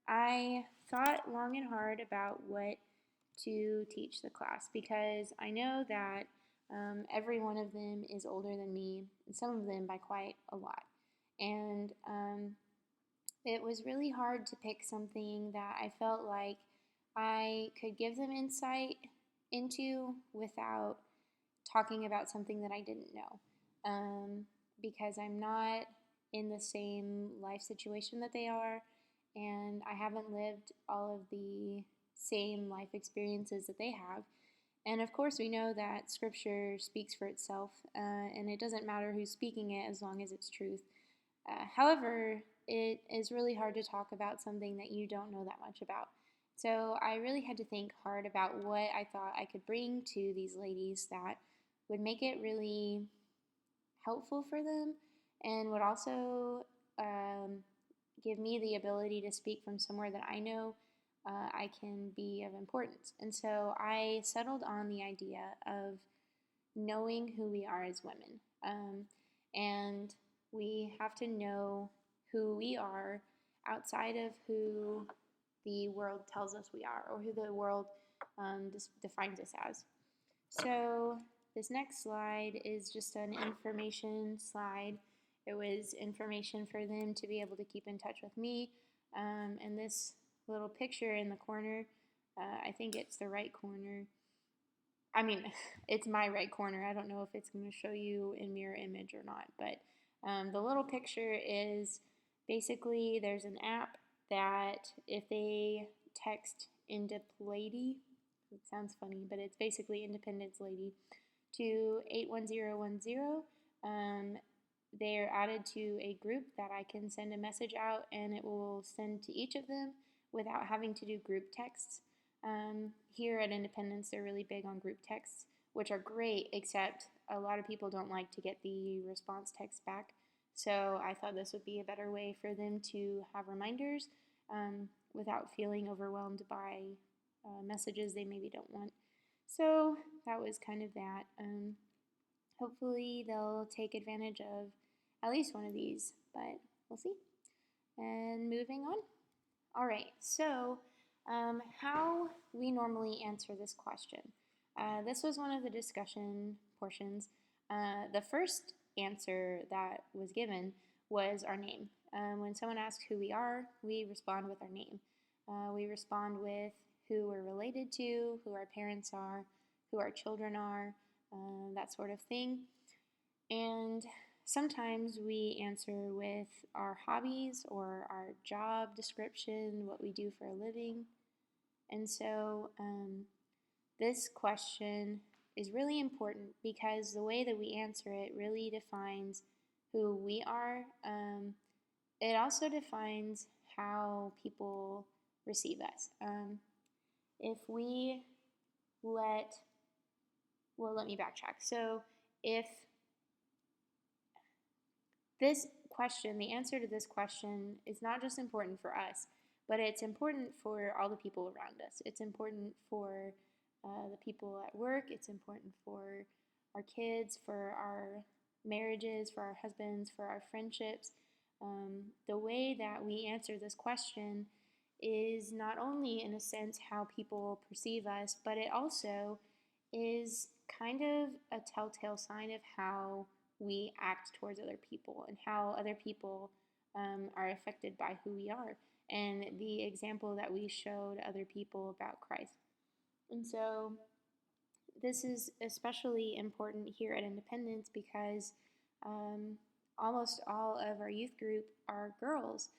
I thought long and hard about what to teach the class because I know that every one of them is older than me, and some of them by quite a lot. And it was really hard to pick something that I felt like I could give them insight into without talking about something that I didn't know. Because I'm not in the same life situation that they are, and I haven't lived all of the same life experiences that they have. And of course, we know that scripture speaks for itself, and it doesn't matter who's speaking it as long as it's truth. However, it is really hard to talk about something that you don't know that much about. So I really had to think hard about what I thought I could bring to these ladies that would make it really helpful for them and would also give me the ability to speak from somewhere that I know I can be of importance. And so I settled on the idea of knowing who we are as women. And we have to know who we are outside of who the world tells us we are or who the world defines us as. So this next slide is just an information slide. It was information for them to be able to keep in touch with me. And this little picture in the corner, I think it's the right corner. I mean, it's my right corner. I don't know if it's going to show you in mirror image or not, but the little picture is basically there's an app that if they text Independence, it sounds funny, but it's basically Independence Lady, to 81010. They are added to a group that I can send a message out and it will send to each of them without having to do group texts. Here at Independence, they're really big on group texts, which are great, except a lot of people don't like to get the response text back. So I thought this would be a better way for them to have reminders without feeling overwhelmed by messages they maybe don't want. So that was kind of that. Hopefully they'll take advantage of at least one of these, but we'll see. And moving on. All right, so how we normally answer this question. This was one of the discussion portions. The first answer that was given was our name. When someone asks who we are, we respond with our name. We respond with who we're related to, who our parents are, who our children are, that sort of thing. And sometimes we answer with our hobbies or our job description, what we do for a living. And so this question is really important because the way that we answer it really defines who we are. It also defines how people receive us. If we let me backtrack. So if this question, the answer to this question is not just important for us, but it's important for all the people around us. It's important for the people at work. It's important for our kids, for our marriages, for our husbands, for our friendships. The way that we answer this question is not only, in a sense, how people perceive us, but it also is kind of a telltale sign of how we act towards other people and how other people are affected by who we are and the example that we showed other people about Christ. And so this is especially important here at Independence because almost all of our youth group are girls,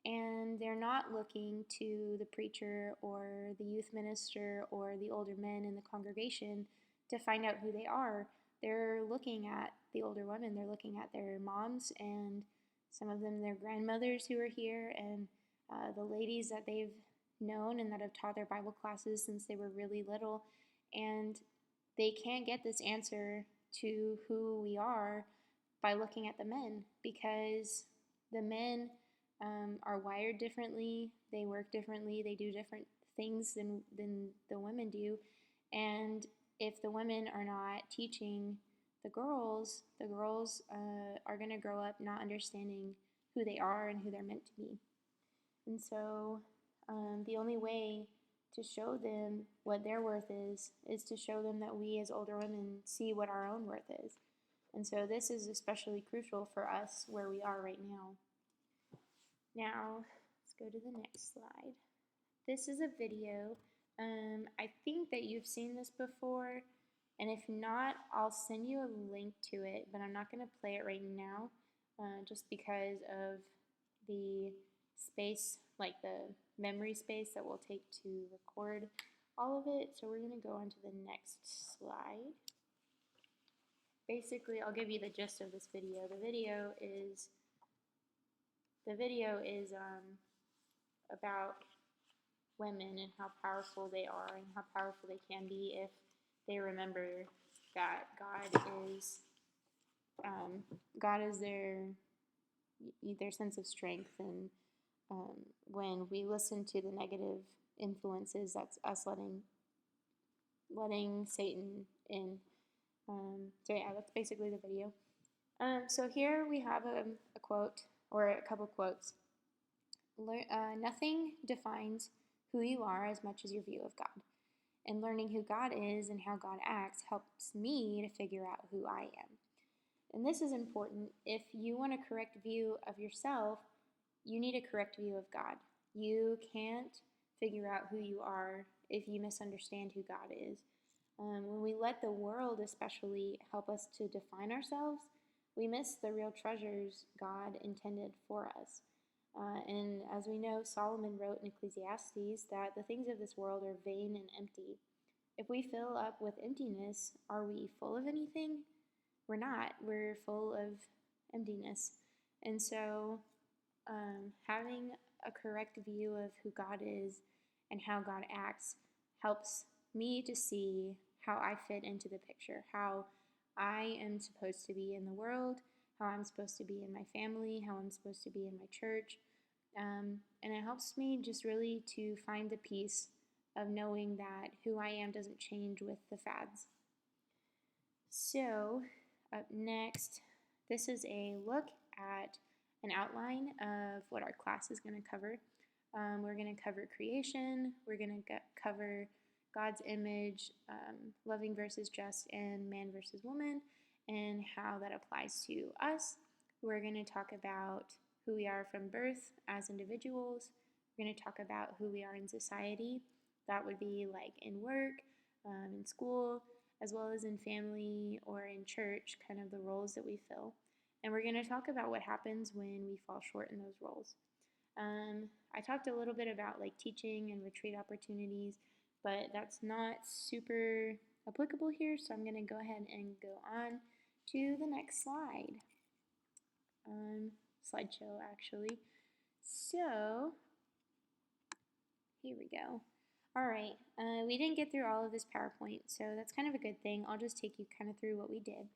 and they're not looking to the preacher or the youth minister or the older men in the congregation to find out who they are. They're looking at the older women. They're looking at their moms and some of them their grandmothers who are here and the ladies that they've known and that have taught their Bible classes since they were really little. And they can't get this answer to who we are by looking at the men because the men are wired differently, they work differently, they do different things than the women do. And if the women are not teaching the girls are going to grow up not understanding who they are and who they're meant to be. And so the only way to show them what their worth is to show them that we as older women see what our own worth is. And so this is especially crucial for us where we are right now. Now, let's go to the next slide. This is a video. I think that you've seen this before, and if not, I'll send you a link to it, but I'm not going to play it right now just because of the space, like the memory space that we'll take to record all of it. So we're going to go on to the next slide. Basically, I'll give you the gist of this video. The video is about women and how powerful they are and how powerful they can be if they remember that God is their sense of strength. And when we listen to the negative influences, that's us letting Satan in. So yeah, that's basically the video. So here we have a quote, or a couple quotes. Nothing defines who you are as much as your view of God. And learning who God is and how God acts helps me to figure out who I am. And this is important. If you want a correct view of yourself, you need a correct view of God. You can't figure out who you are if you misunderstand who God is. When we let the world especially help us to define ourselves, we miss the real treasures God intended for us. And as we know, Solomon wrote in Ecclesiastes that the things of this world are vain and empty. If we fill up with emptiness, are we full of anything? We're not. We're full of emptiness. And so having a correct view of who God is and how God acts helps me to see how I fit into the picture, how I am supposed to be in the world, how I'm supposed to be in my family, how I'm supposed to be in my church. And it helps me just really to find the peace of knowing that who I am doesn't change with the fads. So, up next, this is a look at an outline of what our class is going to cover. We're going to cover creation, we're going to cover God's image, loving versus just, and man versus woman, and how that applies to us. We're going to talk about who we are from birth as individuals. We're going to talk about who we are in society. That would be like in work, in school, as well as in family or in church, kind of the roles that we fill. And we're going to talk about what happens when we fall short in those roles. I talked a little bit about like teaching and retreat opportunities, but that's not super applicable here, so I'm going to go ahead and go on to the next slide. Slideshow, actually. So, here we go. All right, we didn't get through all of this PowerPoint, so that's kind of a good thing. I'll just take you kind of through what we did.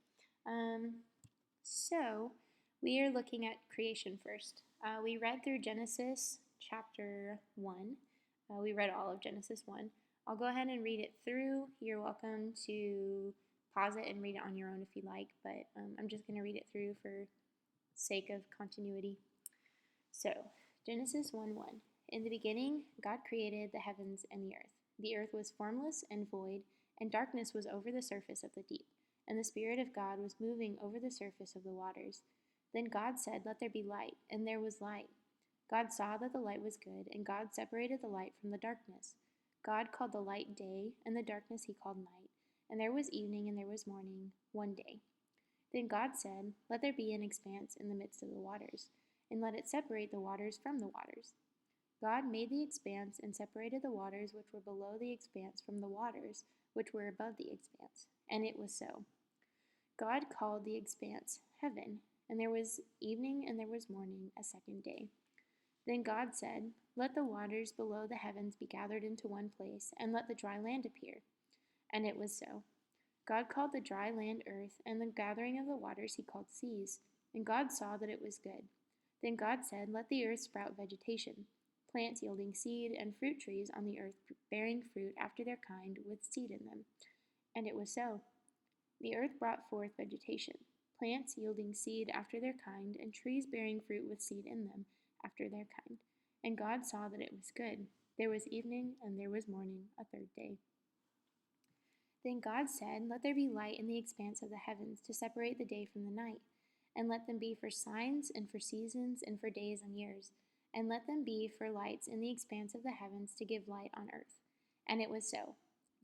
So, we are looking at creation first. We read through Genesis chapter 1. We read all of Genesis 1. I'll go ahead and read it through. You're welcome to pause it and read it on your own if you like, but I'm just going to read it through for sake of continuity. So, Genesis 1:1. In the beginning, God created the heavens and the earth. The earth was formless and void, and darkness was over the surface of the deep, and the Spirit of God was moving over the surface of the waters. Then God said, "Let there be light," and there was light. God saw that the light was good, and God separated the light from the darkness. God called the light day, and the darkness he called night. And there was evening and there was morning, one day. Then God said, "Let there be an expanse in the midst of the waters, and let it separate the waters from the waters." God made the expanse and separated the waters which were below the expanse from the waters which were above the expanse. And it was so. God called the expanse heaven, and there was evening and there was morning, a second day. Then God said, "Let the waters below the heavens be gathered into one place, and let the dry land appear." And it was so. God called the dry land earth, and the gathering of the waters he called seas. And God saw that it was good. Then God said, "Let the earth sprout vegetation, plants yielding seed, and fruit trees on the earth bearing fruit after their kind with seed in them." And it was so. The earth brought forth vegetation, plants yielding seed after their kind, and trees bearing fruit with seed in them after their kind. And God saw that it was good. There was evening and there was morning, a third day. Then God said, Let there be light in the expanse of the heavens to separate the day from the night, and let them be for signs and for seasons and for days and years, and let them be for lights in the expanse of the heavens to give light on earth. And it was so.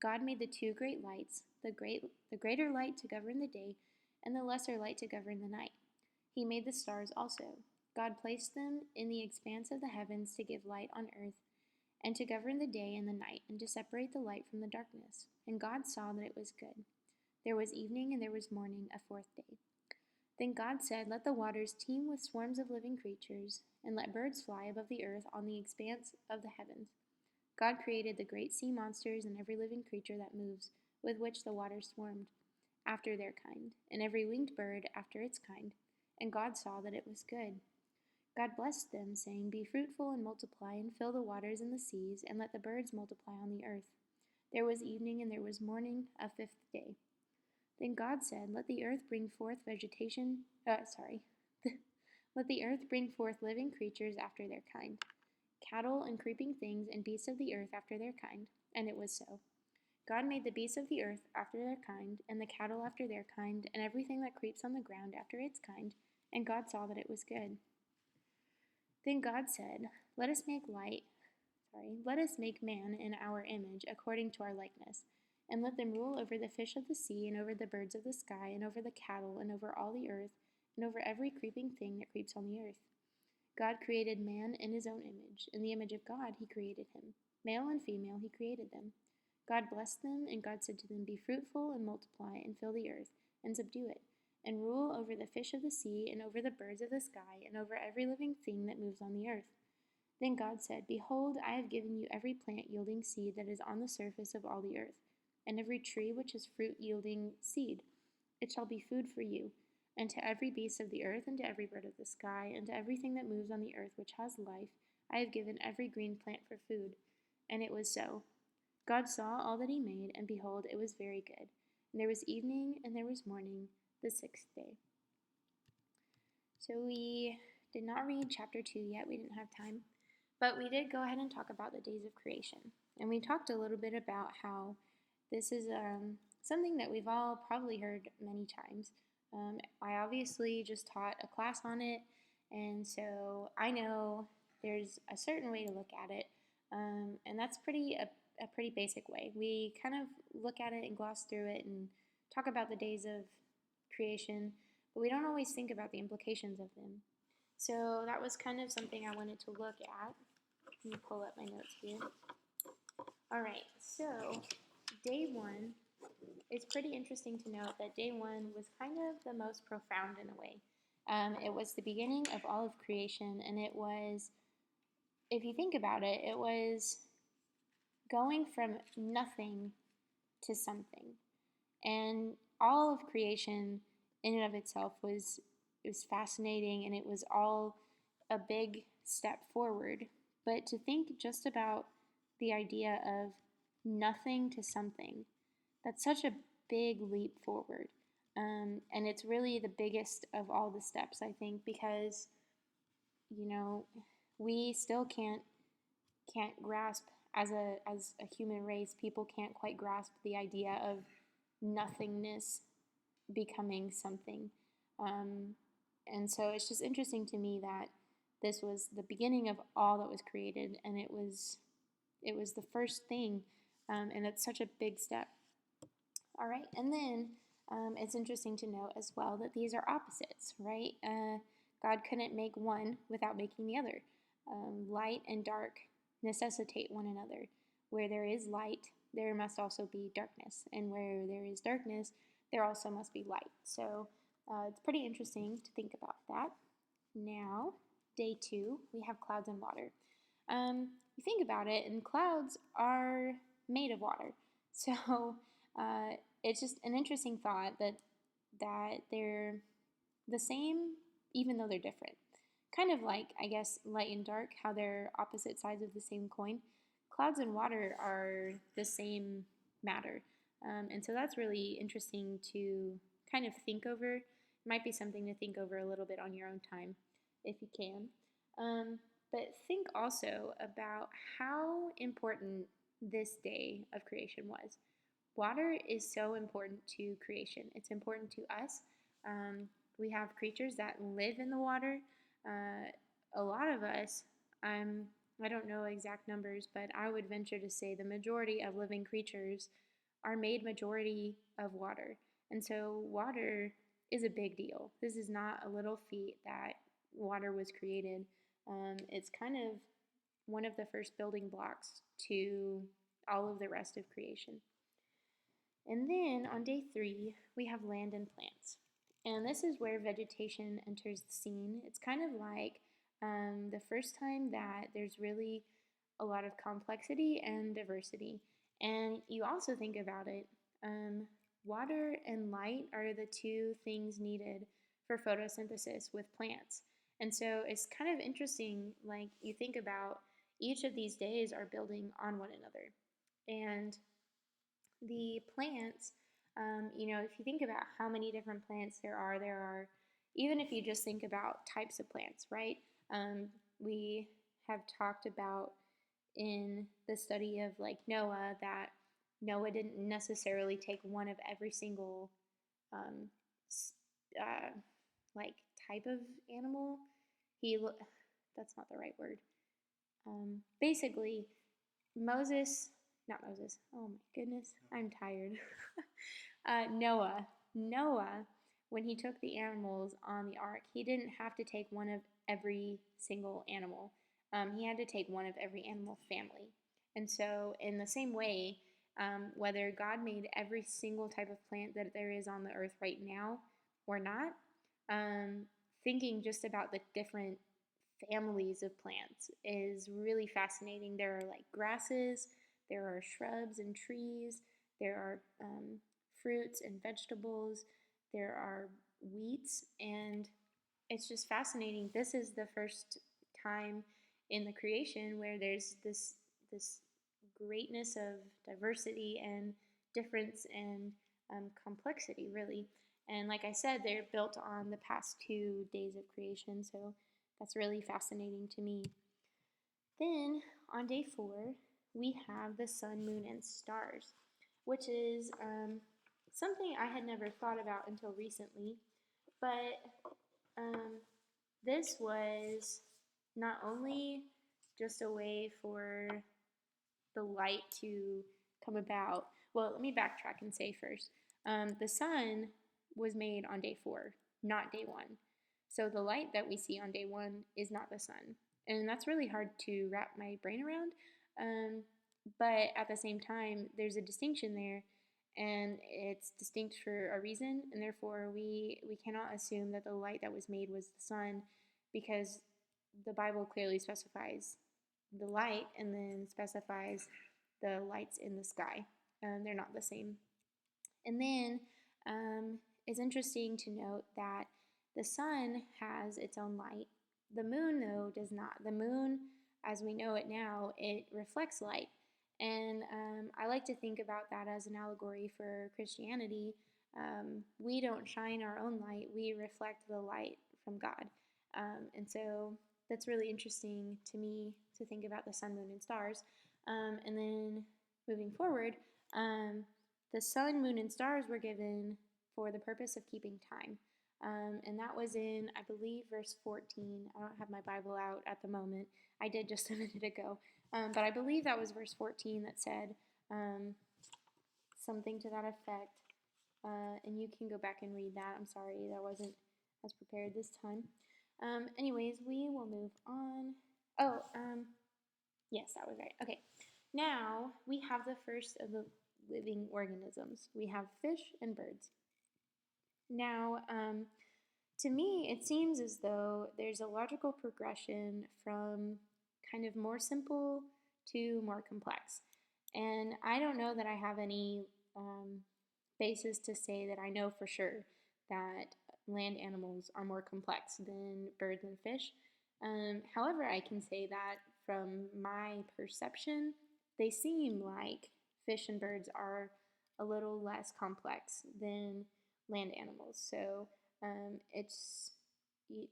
God made the two great lights, the greater light to govern the day, and the lesser light to govern the night. He made the stars also. God placed them in the expanse of the heavens to give light on earth, and to govern the day and the night, and to separate the light from the darkness. And God saw that it was good. There was evening and there was morning, a fourth day. Then God said, Let the waters teem with swarms of living creatures, and let birds fly above the earth on the expanse of the heavens. God created the great sea monsters and every living creature that moves, with which the waters swarmed, after their kind, and every winged bird after its kind. And God saw that it was good. God blessed them, saying, Be fruitful and multiply, and fill the waters and the seas, and let the birds multiply on the earth. There was evening and there was morning, a fifth day. Then God said, Let the earth bring forth let the earth bring forth living creatures after their kind, cattle and creeping things and beasts of the earth after their kind. And it was so. God made the beasts of the earth after their kind, and the cattle after their kind, and everything that creeps on the ground after its kind. And God saw that it was good. Then God said, Let us make man in our image, according to our likeness, and let them rule over the fish of the sea, and over the birds of the sky, and over the cattle, and over all the earth, and over every creeping thing that creeps on the earth. God created man in his own image. In the image of God he created him. Male and female he created them. God blessed them, and God said to them, Be fruitful and multiply, and fill the earth, and subdue it, and rule over the fish of the sea, and over the birds of the sky, and over every living thing that moves on the earth. Then God said, Behold, I have given you every plant yielding seed that is on the surface of all the earth, and every tree which is fruit yielding seed. It shall be food for you, and to every beast of the earth, and to every bird of the sky, and to everything that moves on the earth which has life, I have given every green plant for food. And it was so. God saw all that he made, and behold, it was very good. And there was evening and there was morning, the sixth day. So we did not read chapter 2 yet, we didn't have time. But we did go ahead and talk about the days of creation. And we talked a little bit about how this is something that we've all probably heard many times. I obviously just taught a class on it, and so I know there's a certain way to look at it, and that's a pretty basic way. We kind of look at it and gloss through it and talk about the days of creation, but we don't always think about the implications of them. So that was kind of something I wanted to look at. Let me pull up my notes here. All right, so day one, it's pretty interesting to note that day one was kind of the most profound in a way. It was the beginning of all of creation, and it was, if you think about it, it was going from nothing to something. And all of creation in and of itself was fascinating, and it was all a big step forward. But to think just about the idea of nothing to something, that's such a big leap forward. And it's really the biggest of all the steps, I think, because, we still can't grasp as a human race, people can't quite grasp the idea of nothingness becoming something. And so it's just interesting to me that this was the beginning of all that was created, and it was the first thing, and it's such a big step. All right, and then it's interesting to note as well that these are opposites, right? God couldn't make one without making the other. Light and dark necessitate one another. Where there is light, there must also be darkness, and where there is darkness, there also must be light. So it's pretty interesting to think about that. Now, day 2, we have clouds and water. You think about it, and clouds are made of water. So it's just an interesting thought that they're the same even though they're different. Kind of like, I guess, light and dark, how they're opposite sides of the same coin. Clouds and water are the same matter. And so that's really interesting to kind of think over. It might be something to think over a little bit on your own time, if you can. But think also about how important this day of creation was. Water is so important to creation. It's important to us. We have creatures that live in the water. A lot of us, I don't know exact numbers, but I would venture to say the majority of living creatures are made majority of water. And so water is a big deal. This is not a little feat that water was created. It's kind of one of the first building blocks to all of the rest of creation. And then on day 3, we have land and plants. And this is where vegetation enters the scene. It's kind of like the first time that there's really a lot of complexity and diversity. And you also think about it, water and light are the two things needed for photosynthesis with plants. And so it's kind of interesting, like you think about each of these days are building on one another. And the plants, if you think about how many different plants there are, even if you just think about types of plants, right? We have talked about in the study of like Noah that Noah didn't necessarily take one of every single um, uh, like type of animal. That's not the right word. Basically, Moses, not Moses. Oh my goodness, I'm tired. Noah, when he took the animals on the ark, he didn't have to take one of every single animal. He had to take one of every animal family. And so, in the same way, whether God made every single type of plant that there is on the earth right now or not, thinking just about the different families of plants is really fascinating. There are like grasses, there are shrubs and trees, there are fruits and vegetables, there are wheats, and it's just fascinating. This is the first time in the creation where there's this greatness of diversity and difference and complexity, really. And like I said, they're built on the past 2 days of creation, so that's really fascinating to me. Then on day 4, we have the sun, moon, and stars, which is something I had never thought about until recently. But this was not only just a way for the light to come about. Well, let me backtrack and say first the sun was made on day 4, not day 1. So the light that we see on day 1 is not the sun. And that's really hard to wrap my brain around. But at the same time, there's a distinction there, and it's distinct for a reason, and therefore we cannot assume that the light that was made was the sun, because the Bible clearly specifies the light and then specifies the lights in the sky. They're not the same. And then it's interesting to note that the sun has its own light. The moon, though, does not. The moon, as we know it now, it reflects light. And I like to think about that as an allegory for Christianity. We don't shine our own light, we reflect the light from God. And so that's really interesting to me to think about the sun, moon, and stars. And then moving forward, the sun, moon, and stars were given for the purpose of keeping time. And that was in, I believe, verse 14. I don't have my Bible out at the moment. I did just a minute ago. But I believe that was verse 14 that said something to that effect. And you can go back and read that. I'm sorry, that wasn't as prepared this time. Anyways, we will move on. Yes, that was right. Okay. Now we have the first of the living organisms. We have fish and birds. Now, to me, it seems as though there's a logical progression from kind of more simple to more complex. And I don't know that I have any basis to say that I know for sure that land animals are more complex than birds and fish. However, I can say that from my perception, they seem like fish and birds are a little less complex than land animals. So it's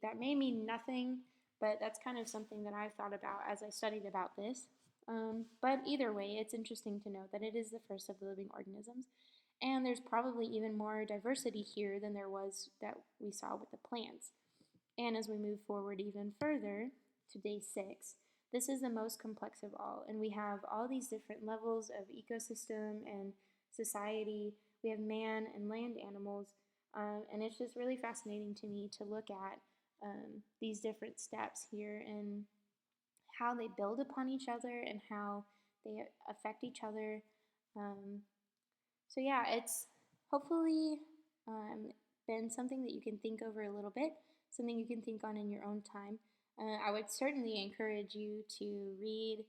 that may mean nothing, But that's kind of something that I've thought about as I studied about this. But either way, it's interesting to note that it is the first of the living organisms. And there's probably even more diversity here than there was that we saw with the plants. And as we move forward even further to day 6, this is the most complex of all. And we have all these different levels of ecosystem and society. We have man and land animals. And it's just really fascinating to me to look at these different steps here and how they build upon each other and how they affect each other. Um, so, yeah, it's hopefully been something that you can think over a little bit, something you can think on in your own time. I would certainly encourage you to read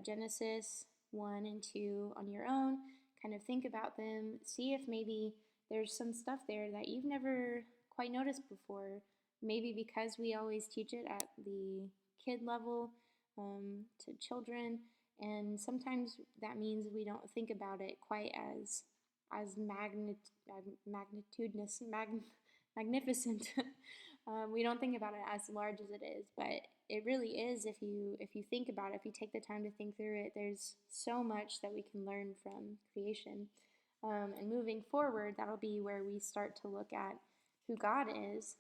Genesis 1 and 2 on your own, kind of think about them, see if maybe there's some stuff there that you've never quite noticed before. Maybe because we always teach it at the kid level to children, and sometimes that means we don't think about it quite as magnitudinous, magnificent. We don't think about it as large as it is, but it really is if you think about it, if you take the time to think through it. There's so much that we can learn from creation. And moving forward, that'll be where we start to look at who God is.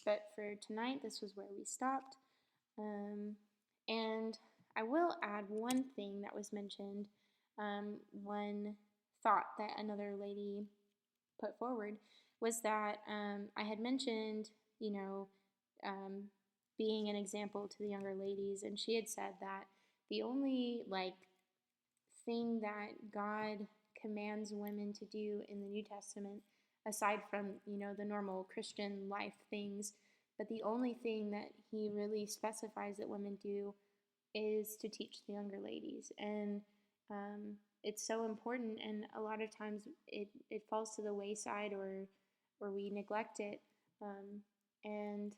But for tonight, this was where we stopped. And I will add one thing that was mentioned, one thought that another lady put forward was that I had mentioned, you know, um, being an example to the younger ladies, and she had said that the only thing that God commands women to do in the New Testament, aside from the normal Christian life things, but the only thing that He really specifies that women do is to teach the younger ladies, and it's so important. And a lot of times it falls to the wayside, or we neglect it, and